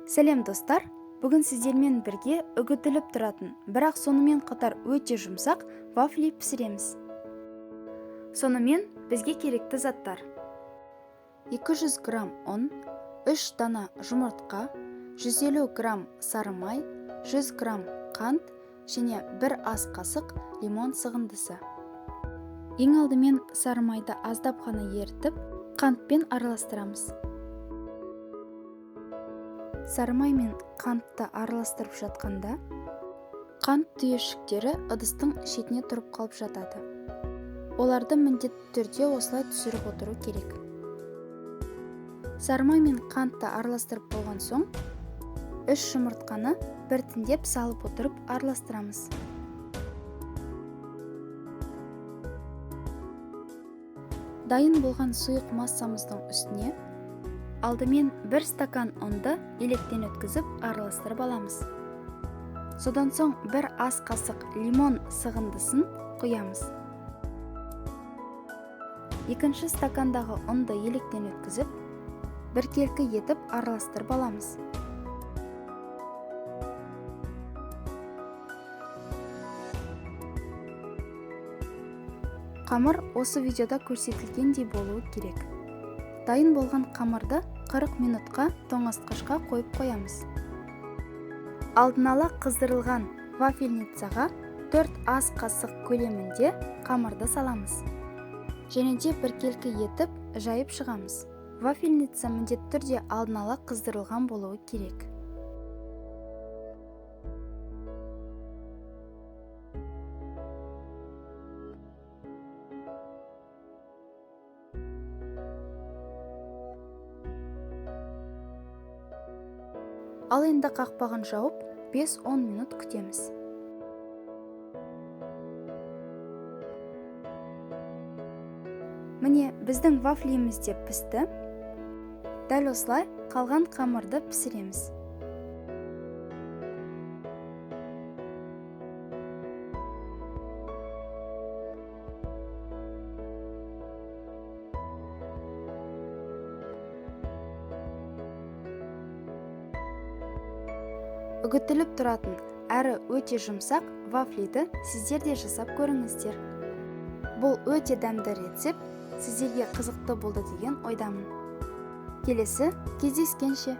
Сәлем достар, бүгін сіздермен бірге үгітіліп тұратын, бірақ сонымен қатар өте жұмсақ вафли пісіреміз. Сонымен бізге керекті заттар: 200 грамм ұн, 3 дана жұмыртқа, 150 грамм сары май, 100 грамм қант және 1 ас қасық лимон сығындысы. Ең алдымен сары майды аздап қана ерітіп, қантпен араластырамыз. Сары май мен қантты араластырып жатқанда, қант түйіршіктері ыдыстың шетіне тұрып қалып жатады. Оларды міндетті түрде осылай түсіріп отыру керек. Сары май мен қантты араластырып болған соң, 3 жұмыртқаны біртіндеп салып отырып араластырамыз. Дайын болған сұйық массамыздың үстіне алдымен 1 стакан ұнды електен өткізіп араластырып аламыз. Содан соң 1 ас қасық лимон сығындысын құямыз. Екінші стакандағы ұнды електен өткізіп, біркелкі етіп араластырып аламыз. Қамыр осы видеода көрсетілгендей болуы керек. Дайын болған қамырды 40 минутқа тоңазытқышқа қойып қоямыз. Алдын ала қыздырылған вафельницаға 4 ас қасық көлемінде қамырды саламыз. Және де біркелкі етіп жайып шығамыз. Вафельница міндетті түрде алдын ала қыздырылған болуы керек. Ал енді қақпағын жауып 5-10 минут күтеміз. Міне, біздің вафлиіміз де пісті. Дәл осылай қалған қамырды пісіреміз. Үгітіліп тұратын әрі өте жұмсақ вафлиді сіздер де жасап көріңіздер. Бұл өте дәмді рецепт, сіздерге қызықты болды деген ойдамын. Келесі кездескенше.